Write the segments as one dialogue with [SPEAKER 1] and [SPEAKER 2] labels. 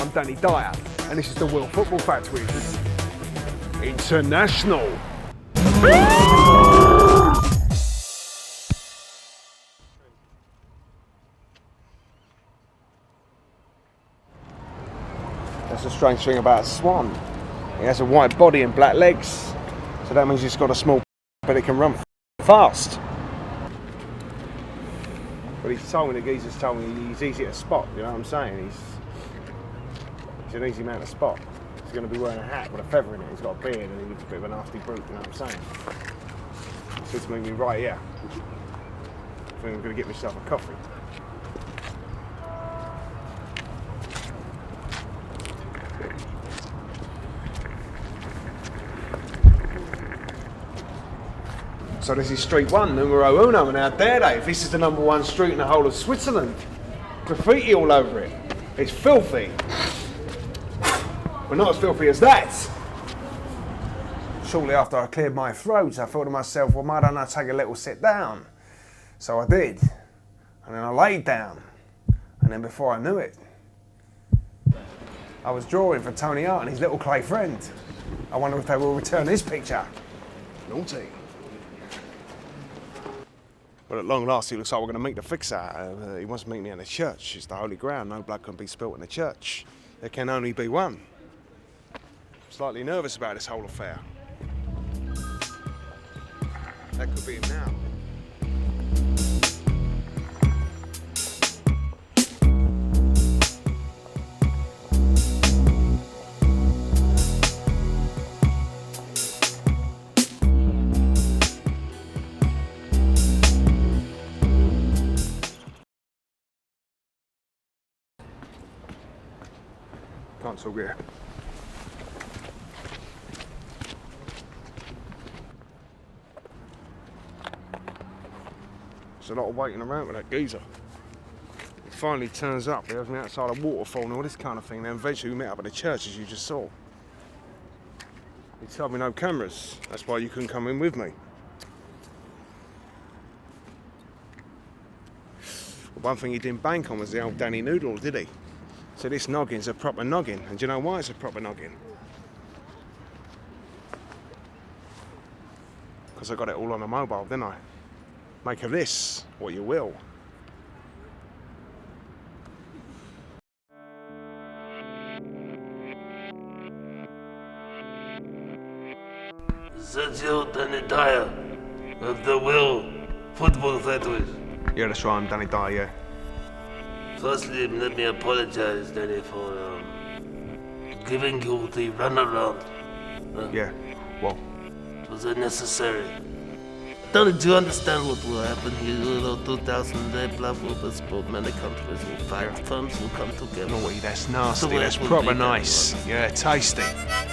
[SPEAKER 1] I'm Danny Dyer, and this is the Will Football Factories International. That's the strange thing about a swan. It has a white body and black legs, so that means it's got a small but it can run fast. But he's told me, the geezer's told me he's easy to spot, you know what I'm saying? He's an easy man to spot. He's going to be wearing a hat with a feather in it, he's got a beard and he looks a bit of a nasty brute, you know what I'm saying? So it's me right here. I think I'm going to get myself a coffee. So this is street one, numero uno, and how dare they? This is the #1 street in the whole of Switzerland. Graffiti all over it. It's filthy. But not as filthy as that. Shortly after I cleared my throat, I thought to myself, well, why don't I take a little sit down? So I did. And then I laid down. And then before I knew it, I was drawing for Tony Hart and his little clay friend. I wonder if they will return this picture. Naughty. But at long last, it looks like we're going to meet the fixer. He wants to meet me in the church. It's the holy ground. No blood can be spilt in the church. There can only be one. I'm slightly nervous about this whole affair. That could be him now. Can't talk here. There's a lot of waiting around with that geezer. He finally turns up, he has me outside a waterfall and all this kind of thing, then eventually we met up at the church as you just saw. He told me no cameras, that's why you couldn't come in with me. But one thing he didn't bank on was the old Danny Noodle, did he? So this noggin's a proper noggin, and do you know why it's a proper noggin? Because I got it all on a mobile, didn't I? Make of this what you will.
[SPEAKER 2] Sergio Danny Dyer of the Will Football Factories.
[SPEAKER 1] Yeah, that's right, I'm Danny Dyer, yeah.
[SPEAKER 2] Firstly, let me apologize, Danny, for giving you the runaround.
[SPEAKER 1] Yeah, well.
[SPEAKER 2] It was unnecessary. Danny, do you understand what will happen here? 2008, blah, blah, blah, sport, many countries will fight, firms will come together.
[SPEAKER 1] Naughty, that's nasty, that's proper nice. Yeah, tasty.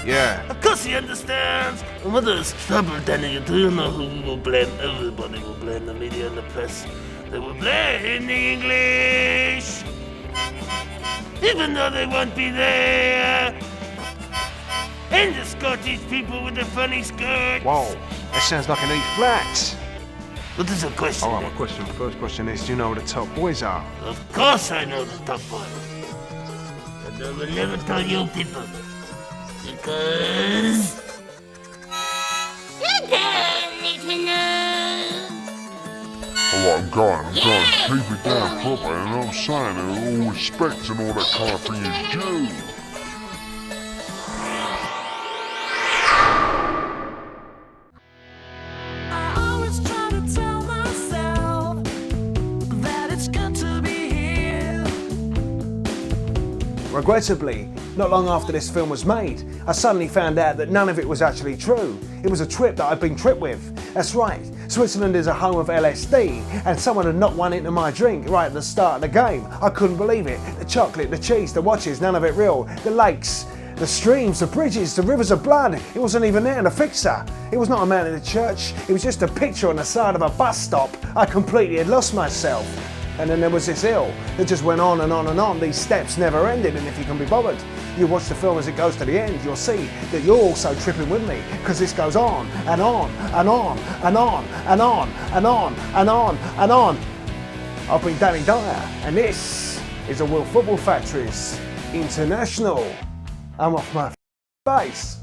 [SPEAKER 1] Yeah.
[SPEAKER 2] Of course he understands! And what is trouble, Danny? Do you know who we will blame? Everybody will blame the media and the press. They will blame the English, even though they won't be there. And the Scottish people with the funny skirt.
[SPEAKER 1] Whoa, that sounds like an E flat.
[SPEAKER 2] What is the question?
[SPEAKER 1] All right, my question. First question is, do you know who the top boys are?
[SPEAKER 2] Of course I know the top boys. And I will never tell you people. Because you don't need to know.
[SPEAKER 3] Alright, I'm going. Keep it down proper, and I'm saying that all respect and all that kind of thing is due.
[SPEAKER 4] I always try to tell myself that it's good to be here.
[SPEAKER 1] Regrettably, not long after this film was made, I suddenly found out that none of it was actually true. It was a trip that I'd been tripped with. That's right, Switzerland is a home of LSD, and someone had knocked one into my drink right at the start of the game. I couldn't believe it. The chocolate, the cheese, the watches, none of it real. The lakes, the streams, the bridges, the rivers of blood. It wasn't even there in the fixer. It was not a man in the church. It was just a picture on the side of a bus stop. I completely had lost myself. And then there was this hill that just went on and on and on. These steps never ended, and if you can be bothered, you watch the film as it goes to the end, you'll see that you're also tripping with me, because this goes on and on and on and on and on and on and on and on. I've been Danny Dyer, and this is the Will Football Factories international. I'm off my face.